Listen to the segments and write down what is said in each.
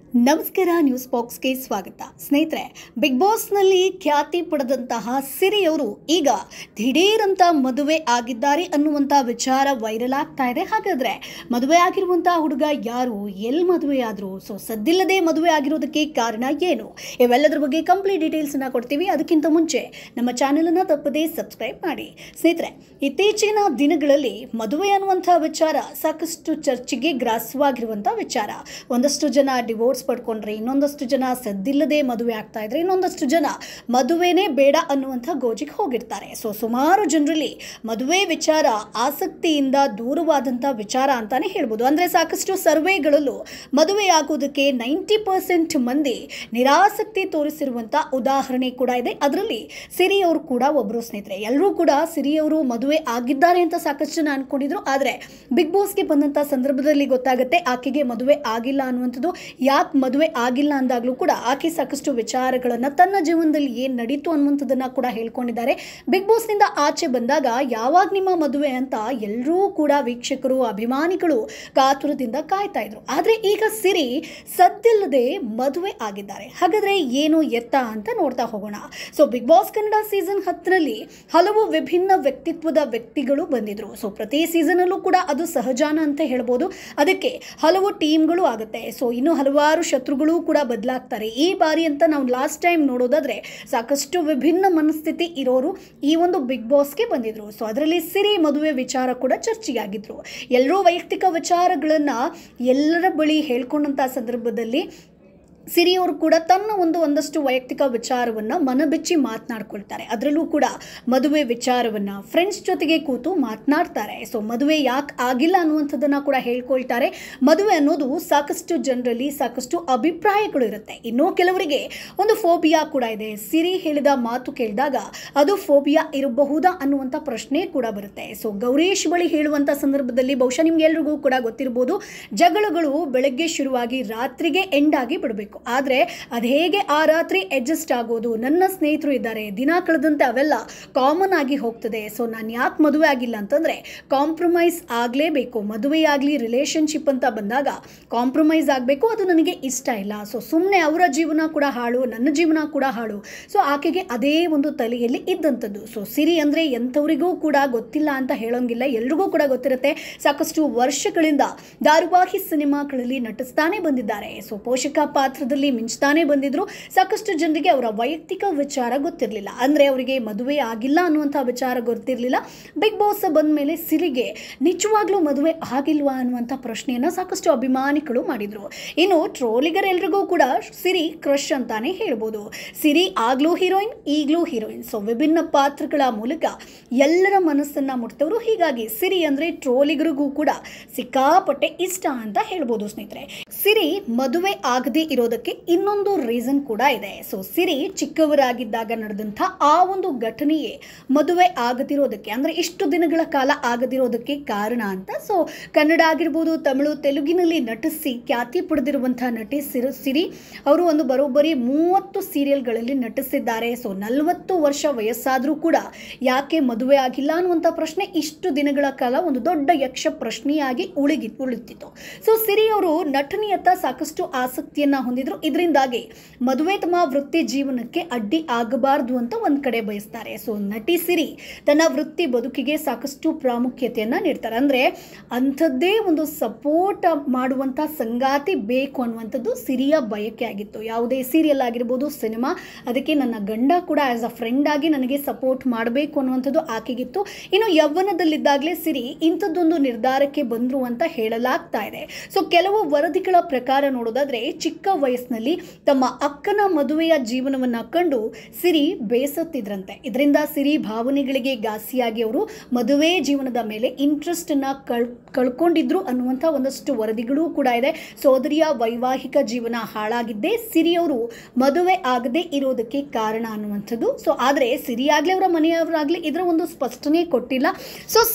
ನಮಸ್ಕಾರ ನ್ಯೂಸ್ ಬಾಕ್ಸ್ಗೆ ಸ್ವಾಗತ ಸ್ನೇಹಿತರೆ. ಬಿಗ್ ಬಾಸ್ನಲ್ಲಿ ಖ್ಯಾತಿ ಪಡೆದಂತಹ ಸಿರಿಯವರು ಈಗ ದಿಢೀರಂತ ಮದುವೆ ಆಗಿದ್ದಾರೆ ಅನ್ನುವಂಥ ವಿಚಾರ ವೈರಲ್ ಆಗ್ತಾ ಇದೆ. ಹಾಗಾದ್ರೆ ಮದುವೆ ಆಗಿರುವಂತಹ ಹುಡುಗ ಯಾರು, ಎಲ್ಲಿ ಮದುವೆ ಆದ್ರು, ಸದ್ದಿಲ್ಲದೆ ಮದುವೆ ಆಗಿರೋದಕ್ಕೆ ಕಾರಣ ಏನು, ಇವೆಲ್ಲದರ ಬಗ್ಗೆ ಕಂಪ್ಲೀಟ್ ಡೀಟೇಲ್ಸ್ ಅನ್ನ ಕೊಡ್ತೀವಿ. ಅದಕ್ಕಿಂತ ಮುಂಚೆ ನಮ್ಮ ಚಾನೆಲ್ ಅನ್ನ ತಪ್ಪದೇ ಸಬ್ಸ್ಕ್ರೈಬ್ ಮಾಡಿ. ಸ್ನೇಹಿತರೆ, ಇತ್ತೀಚಿನ ದಿನಗಳಲ್ಲಿ ಮದುವೆ ಅನ್ನುವಂಥ ವಿಚಾರ ಸಾಕಷ್ಟು ಚರ್ಚೆಗೆ ಗ್ರಾಸವಾಗಿರುವಂಥ ವಿಚಾರ. ಒಂದಷ್ಟು ಜನ ಡಿವೋರ್ಸ್ ಪಡ್ಕೊಂಡ್ರೆ, ಇನ್ನೊಂದಷ್ಟು ಜನ ಸದ್ದಿಲ್ಲದೆ ಮದುವೆ ಆಗ್ತಾ ಇದ್ರೆ, ಇನ್ನೊಂದಷ್ಟು ಜನ ಮದುವೆನೇ ಬೇಡ ಅನ್ನುವಂಥ ಗೋಜಿಗೆ ಹೋಗಿರ್ತಾರೆ. ಸುಮಾರು ಜನರಲ್ಲಿ ಮದುವೆ ವಿಚಾರ ಆಸಕ್ತಿಯಿಂದ ದೂರವಾದಂಥ ವಿಚಾರ ಅಂತಾನೆ ಹೇಳ್ಬೋದು. ಅಂದರೆ ಸಾಕಷ್ಟು ಸರ್ವೆಗಳಲ್ಲೂ ಮದುವೆ ಆಗೋದಕ್ಕೆ 90% ಮಂದಿ ನಿರಾಸಕ್ತಿ ತೋರಿಸಿರುವಂಥ ಉದಾಹರಣೆ ಕೂಡ ಇದೆ. ಅದರಲ್ಲಿ ಸಿರಿಯವರು ಕೂಡ ಒಬ್ಬರು. ಸ್ನೇಹಿತರೆ, ಎಲ್ಲರೂ ಕೂಡ ಸಿರಿಯವರು ಮದುವೆ ಆಗಿದ್ದಾರೆ ಅಂತ ಸಾಕಷ್ಟು ಜನ ಅನ್ಕೊಂಡಿದ್ರು. ಆದರೆ ಬಿಗ್ ಬಾಸ್ಗೆ ಬಂದಂಥ ಸಂದರ್ಭದಲ್ಲಿ ಗೊತ್ತಾಗುತ್ತೆ ಆಕೆಗೆ ಮದುವೆ ಆಗಿಲ್ಲ ಅನ್ನುವಂಥದ್ದು. ಯಾಕೆ ಮದುವೆ ಆಗಿಲ್ಲ ಅಂದಾಗಲೂ ಕೂಡ ಆಕೆ ಸಾಕಷ್ಟು ವಿಚಾರಗಳನ್ನು ತನ್ನ ಜೀವನದಲ್ಲಿ ಏನು ನಡೀತು ಅನ್ನುವಂಥದ್ದನ್ನ ಕೂಡ ಹೇಳ್ಕೊಂಡಿದ್ದಾರೆ. ಬಿಗ್ ಬಾಸ್ನಿಂದ ಆಚೆ ಬಂದಾಗ ಯಾವಾಗ ನಿಮ್ಮ ಮದುವೆ ಅಂತ ಎಲ್ಲರೂ ಕೂಡ ವೀಕ್ಷಕರು, ಅಭಿಮಾನಿಗಳು ಕಾತುರದಿಂದ ಕಾಯ್ತಾ ಇದ್ರು. ಆದರೆ ಈಗ ಸಿರಿ ಸದ್ದಿಲ್ಲದೆ ಮದುವೆ ಆಗಿದ್ದಾರೆ. ಹಾಗಾದ್ರೆ ಏನು ಎತ್ತ ಅಂತ ನೋಡ್ತಾ ಹೋಗೋಣ. ಬಿಗ್ ಬಾಸ್ ಕನ್ನಡ ಸೀಸನ್ 10ರಲ್ಲಿ ಹಲವು ವಿಭಿನ್ನ ವ್ಯಕ್ತಿತ್ವದ ವ್ಯಕ್ತಿಗಳು ಬಂದಿದ್ರು. ಪ್ರತಿ ಸೀಸನ್ ಅಲ್ಲೂ ಕೂಡ ಅದು ಸಹಜಾನ ಅಂತ ಹೇಳ್ಬೋದು. ಅದಕ್ಕೆ ಹಲವು ಟೀಮ್ಗಳು ಆಗುತ್ತೆ. ಇನ್ನು ಹಲವಾರು ಶತ್ರುಗಳು ಕೂಡ ಬದಲಾಗ್ತಾರೆ. ಈ ಬಾರಿ ಅಂತ ನಾವು ಲಾಸ್ಟ್ ಟೈಮ್ ನೋಡೋದಾದ್ರೆ ಸಾಕಷ್ಟು ವಿಭಿನ್ನ ಮನಸ್ಥಿತಿ ಇರೋರು ಈ ಒಂದು ಬಿಗ್ ಬಾಸ್ಗೆ ಬಂದಿದ್ರು. ಅದರಲ್ಲಿ ಸಿರಿ ಮದುವೆ ವಿಚಾರ ಕೂಡ ಚರ್ಚೆಯಾಗಿದ್ರು. ಎಲ್ಲರೂ ವೈಯಕ್ತಿಕ ವಿಚಾರಗಳನ್ನ ಎಲ್ಲರ ಬಳಿ ಹೇಳ್ಕೊಂಡಂತ ಸಂದರ್ಭದಲ್ಲಿ ಸಿರಿಯವರು ಕೂಡ ತನ್ನ ಒಂದಷ್ಟು ವೈಯಕ್ತಿಕ ವಿಚಾರವನ್ನು ಮನಬಿಚ್ಚಿ ಮಾತನಾಡ್ಕೊಳ್ತಾರೆ. ಅದರಲ್ಲೂ ಕೂಡ ಮದುವೆ ವಿಚಾರವನ್ನು ಫ್ರೆಂಡ್ಸ್ ಜೊತೆಗೆ ಕೂತು ಮಾತನಾಡ್ತಾರೆ. ಮದುವೆ ಯಾಕೆ ಆಗಿಲ್ಲ ಅನ್ನುವಂಥದ್ದನ್ನು ಕೂಡ ಹೇಳ್ಕೊಳ್ತಾರೆ. ಮದುವೆ ಅನ್ನೋದು ಸಾಕಷ್ಟು ಜನರಲ್ಲಿ ಸಾಕಷ್ಟು ಅಭಿಪ್ರಾಯಗಳು ಇರುತ್ತೆ. ಇನ್ನೂ ಕೆಲವರಿಗೆ ಒಂದು ಫೋಬಿಯಾ ಕೂಡ ಇದೆ. ಸಿರಿ ಹೇಳಿದ ಮಾತು ಕೇಳಿದಾಗ ಅದು ಫೋಬಿಯಾ ಇರಬಹುದಾ ಅನ್ನುವಂಥ ಪ್ರಶ್ನೆ ಕೂಡ ಬರುತ್ತೆ. ಗೌರೀಶ್ ಬಳಿ ಹೇಳುವಂಥ ಸಂದರ್ಭದಲ್ಲಿ ಬಹುಶಃ ನಿಮ್ಗೆಲ್ರಿಗೂ ಕೂಡ ಗೊತ್ತಿರ್ಬೋದು, ಜಗಳಗಳು ಬೆಳಗ್ಗೆ ಶುರುವಾಗಿ ರಾತ್ರಿಗೆ ಎಂಡ್ ಆಗಿ ಬಿಡಬೇಕು. ಆದರೆ ಅದು ಹೇಗೆ ಆ ರಾತ್ರಿ ಅಡ್ಜಸ್ಟ್ ಆಗೋದು, ನನ್ನ ಸ್ನೇಹಿತರು ಇದ್ದಾರೆ, ದಿನ ಕಳೆದಂತೆ ಅವೆಲ್ಲ ಕಾಮನ್ ಆಗಿ ಹೋಗ್ತದೆ. ನಾನು ಯಾಕೆ ಮದುವೆ ಆಗಿಲ್ಲ ಅಂತಂದರೆ ಕಾಂಪ್ರಮೈಸ್ ಆಗಲೇಬೇಕು. ಮದುವೆಯಾಗಲಿ ರಿಲೇಷನ್ಶಿಪ್ ಅಂತ ಬಂದಾಗ ಕಾಂಪ್ರಮೈಸ್ ಆಗಬೇಕು. ಅದು ನನಗೆ ಇಷ್ಟ ಇಲ್ಲ. ಸುಮ್ಮನೆ ಅವರ ಜೀವನ ಕೂಡ ಹಾಳು, ನನ್ನ ಜೀವನ ಕೂಡ ಹಾಳು. ಆಕೆಗೆ ಅದೇ ಒಂದು ತಲೆಯಲ್ಲಿ ಇದ್ದಂಥದ್ದು. ಸಿರಿ ಅಂದರೆ ಎಂಥವರಿಗೂ ಕೂಡ ಗೊತ್ತಿಲ್ಲ ಅಂತ ಹೇಳೋಂಗಿಲ್ಲ, ಎಲ್ರಿಗೂ ಕೂಡ ಗೊತ್ತಿರುತ್ತೆ. ಸಾಕಷ್ಟು ವರ್ಷಗಳಿಂದ ಧಾರಾವಾಹಿ ಸಿನಿಮಾಗಳಲ್ಲಿ ನಟಿಸ್ತಾನೆ ಬಂದಿದ್ದಾರೆ. ಪೋಷಕ ಪಾತ್ರದಲ್ಲಿ ಮಿಂಚ್ತಾನೆ ಬಂದಿದ್ರು. ಸಾಕಷ್ಟು ಜನರಿಗೆ ಅವರ ವೈಯಕ್ತಿಕ ವಿಚಾರ ಗೊತ್ತಿರಲಿಲ್ಲ. ಅಂದರೆ ಅವರಿಗೆ ಮದುವೆ ಆಗಿಲ್ಲ ಅನ್ನುವಂಥ ವಿಚಾರ ಗೊತ್ತಿರಲಿಲ್ಲ. ಬಿಗ್ ಬಾಸ್ ಬಂದ ಮೇಲೆ ಸಿರಿಗೆ ನಿಜವಾಗ್ಲೂ ಮದುವೆ ಆಗಿಲ್ವಾ ಅನ್ನುವಂಥ ಪ್ರಶ್ನೆಯನ್ನು ಸಾಕಷ್ಟು ಅಭಿಮಾನಿಗಳು ಮಾಡಿದ್ರು. ಇನ್ನು ಟ್ರೋಲಿಗರೆಲ್ಲರಿಗೂ ಕೂಡ ಸಿರಿ ಕ್ರಶ್ ಅಂತಾನೆ ಹೇಳ್ಬೋದು. ಸಿರಿ ಆಗ್ಲೂ ಹೀರೋಯಿನ್, ಈಗಲೂ ಹೀರೋಯಿನ್. ವಿಭಿನ್ನ ಪಾತ್ರಗಳ ಮೂಲಕ ಎಲ್ಲರ ಮನಸ್ಸನ್ನ ಮುಟ್ತವರು. ಹೀಗಾಗಿ ಸಿರಿ ಅಂದರೆ ಟ್ರೋಲಿಗರಿಗೂ ಕೂಡ ಸಿಕ್ಕಾಪಟ್ಟೆ ಇಷ್ಟ ಅಂತ ಹೇಳ್ಬೋದು. ಸ್ನೇಹಿತರೆ, ಸಿರಿ ಮದುವೆ ಆಗದೆ ಇರೋದಕ್ಕೆ ಇನ್ನೊಂದು ರೀಸನ್ ಕೂಡ ಇದೆ. ಸಿರಿ ಚಿಕ್ಕವರಾಗಿದ್ದಾಗ ನಡೆದಂಥ ಆ ಒಂದು ಘಟನೆಯೇ ಮದುವೆ ಆಗದಿರೋದಕ್ಕೆ, ಅಂದರೆ ಇಷ್ಟು ದಿನಗಳ ಕಾಲ ಆಗದಿರೋದಕ್ಕೆ ಕಾರಣ ಅಂತ. ಕನ್ನಡ ಆಗಿರ್ಬೋದು, ತಮಿಳು, ತೆಲುಗಿನಲ್ಲಿ ನಟಿಸಿ ಖ್ಯಾತಿ ಪಡೆದಿರುವಂಥ ನಟಿ ಸಿರಿ ಅವರು ಒಂದು ಬರೋಬ್ಬರಿ 30 ಸೀರಿಯಲ್ಗಳಲ್ಲಿ ನಟಿಸಿದ್ದಾರೆ. 40 ವರ್ಷ ವಯಸ್ಸಾದರೂ ಕೂಡ ಯಾಕೆ ಮದುವೆ ಆಗಿಲ್ಲ ಅನ್ನುವಂಥ ಪ್ರಶ್ನೆ ಇಷ್ಟು ದಿನಗಳ ಕಾಲ ಒಂದು ದೊಡ್ಡ ಯಕ್ಷ ಪ್ರಶ್ನೆಯಾಗಿ ಉಳಿತಿತ್ತು. ಸಿರಿ ಅವರು ನಟನೆಯತ್ತ ಸಾಕಷ್ಟು ಆಸಕ್ತಿಯನ್ನ ಹೊಂದಿದ್ರು. ಇದರಿಂದಾಗಿ ಮದುವೆ ತಮ್ಮ ವೃತ್ತಿ ಜೀವನಕ್ಕೆ ಅಡ್ಡಿ ಆಗಬಾರದು ಅಂತ ಒಂದ್ ಕಡೆ ಬಯಸ್ತಾರೆ. ನಟಿ ಸಿರಿ ತನ್ನ ವೃತ್ತಿ ಬದುಕಿಗೆ ಸಾಕಷ್ಟು ಪ್ರಾಮುಖ್ಯತೆಯನ್ನ ನೀಡ್ತಾರೆ. ಅಂದ್ರೆ ಅಂಥದ್ದೇ ಒಂದು ಸಪೋರ್ಟ್ ಮಾಡುವಂತ ಸಂಗಾತಿ ಬೇಕು ಅನ್ನುವಂಥದ್ದು ಸಿರಿಯ ಬಯಕೆ ಆಗಿತ್ತು. ಯಾವುದೇ ಸೀರಿಯಲ್ ಆಗಿರ್ಬೋದು, ಸಿನಿಮಾ, ಅದಕ್ಕೆ ನನ್ನ ಗಂಡ ಕೂಡ ಆಸ್ ಅ ಫ್ರೆಂಡ್ ಆಗಿ ನನಗೆ ಸಪೋರ್ಟ್ ಮಾಡಬೇಕು ಅನ್ನುವಂಥದ್ದು ಆಕೆಗಿತ್ತು. ಇನ್ನು ಯೌವನದಲ್ಲಿದ್ದಾಗಲೇ ಸಿರಿ ಇಂಥದ್ದೊಂದು ನಿರ್ಧಾರಕ್ಕೆ ಬಂದ್ರು ಅಂತ ಹೇಳಲಾಗ್ತಾ ಇದೆ. ಕೆಲವು ವರದಿಗಳ ಪ್ರಕಾರ ನೋಡೋದಾದ್ರೆ ಚಿಕ್ಕ ವಯಸ್ಸಿನಲ್ಲಿ ತಮ್ಮ ಅಕ್ಕನ ಮದುವೆಯ ಜೀವನವನ್ನ ಕಂಡು ಸಿರಿ ಬೇಸತ್ತಿದ್ರಂತೆ. ಇದರಿಂದ ಸಿರಿ ಭಾವನೆಗಳಿಗೆ ಘಾಸಿಯಾಗಿ ಅವರು ಮದುವೆ ಜೀವನದ ಮೇಲೆ ಇಂಟ್ರೆಸ್ಟ್ ಅನ್ನ ಕಳ್ಕೊಂಡಿದ್ರು ಅನ್ನುವಂಥ ಒಂದಷ್ಟು ವರದಿಗಳು ಕೂಡ ಇದೆ. ಸೋದರಿಯ ವೈವಾಹಿಕ ಜೀವನ ಹಾಳಾಗಿದ್ದೇ ಸಿರಿಯವರು ಮದುವೆ ಆಗದೆ ಇರೋದಕ್ಕೆ ಕಾರಣ ಅನ್ನುವಂಥದ್ದು. ಆದರೆ ಸಿರಿ ಆಗ್ಲಿ ಅವರ ಮನೆಯವರಾಗ್ಲಿ ಇದರ ಒಂದು ಸ್ಪಷ್ಟನೆ ಕೊಟ್ಟಿಲ್ಲ.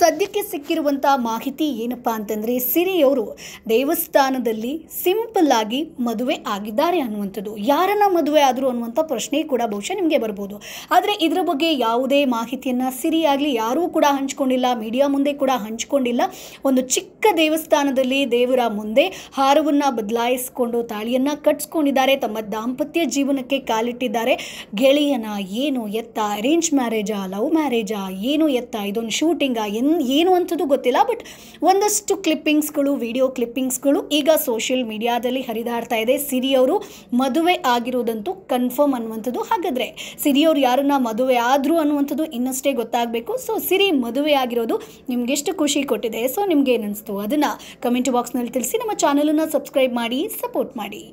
ಸದ್ಯಕ್ಕೆ ಸಿಕ್ಕಿರುವಂಥ ಮಾಹಿತಿ ಏನಪ್ಪಾ ಅಂತಂದ್ರೆ ಸಿರಿಯವರು ದೇವಸ್ಥಾನದಲ್ಲಿ ಸಿಂಪಲ್ ಆಗಿ ಮದುವೆ ಆಗಿದ್ದಾರೆ. ಆಗಿದ್ದಾರೆ ಅನ್ನುವಂಥದ್ದು. ಯಾರನ್ನ ಮದುವೆ ಆದರು ಅನ್ನುವಂಥ ಪ್ರಶ್ನೆ ಕೂಡ ಬಹುಶಃ ನಿಮಗೆ ಬರ್ಬೋದು. ಆದರೆ ಇದರ ಬಗ್ಗೆ ಯಾವುದೇ ಮಾಹಿತಿಯನ್ನು ಸಿರಿ ಆಗಲಿ ಯಾರೂ ಕೂಡ ಹಂಚ್ಕೊಂಡಿಲ್ಲ, ಮೀಡಿಯಾ ಮುಂದೆ ಕೂಡ ಹಂಚ್ಕೊಂಡಿಲ್ಲ. ಒಂದು ಚಿಕ್ಕ ದೇವಸ್ಥಾನದಲ್ಲಿ ದೇವರ ಮುಂದೆ ಹಾರವನ್ನು ಬದಲಾಯಿಸಿಕೊಂಡು ತಾಳಿಯನ್ನು ಕಟ್ಸ್ಕೊಂಡಿದ್ದಾರೆ, ತಮ್ಮ ದಾಂಪತ್ಯ ಜೀವನಕ್ಕೆ ಕಾಲಿಟ್ಟಿದ್ದಾರೆ. ಗೆಳೆಯನ ಏನು ಎತ್ತ, ಅರೇಂಜ್ ಮ್ಯಾರೇಜಾ, ಲವ್ ಮ್ಯಾರೇಜಾ, ಏನು ಎತ್ತ, ಇದೊಂದು ಶೂಟಿಂಗಾ, ಏನು ಅಂಥದ್ದು ಗೊತ್ತಿಲ್ಲ. ಬಟ್ ಒಂದಷ್ಟು ಕ್ಲಿಪ್ಪಿಂಗ್ಸ್ಗಳು, ವಿಡಿಯೋ ಕ್ಲಿಪ್ಪಿಂಗ್ಸ್ಗಳು ಈಗ ಸೋಷಿಯಲ್ ಮೀಡಿಯಾದಲ್ಲಿ ಹರಿದಾಡ್ತಾ ಇದೆ. ಸಿರಿ ಅವರು ಮದುವೆ ಆಗಿರೋದಂತೂ ಕನ್ಫರ್ಮ್ ಅನ್ನುವಂಥದ್ದು. ಹಾಗಾದರೆ ಸಿರಿಯವರು ಯಾರನ್ನ ಮದುವೆ ಆದರು ಅನ್ನುವಂಥದ್ದು ಇನ್ನಷ್ಟೇ ಗೊತ್ತಾಗಬೇಕು. ಸೊ ಸಿರಿ ಮದುವೆ ಆಗಿರೋದು ನಿಮಗೆಷ್ಟು ಖುಷಿ ಕೊಟ್ಟಿದೆ, ಸೊ ನಿಮ್ಗೆ ಏನಿಸ್ತು ಅದನ್ನು ಕಮೆಂಟ್ ಬಾಕ್ಸ್ನಲ್ಲಿ ತಿಳಿಸಿ. ನಮ್ಮ ಚಾನಲನ್ನು ಸಬ್ಸ್ಕ್ರೈಬ್ ಮಾಡಿ, ಸಪೋರ್ಟ್ ಮಾಡಿ.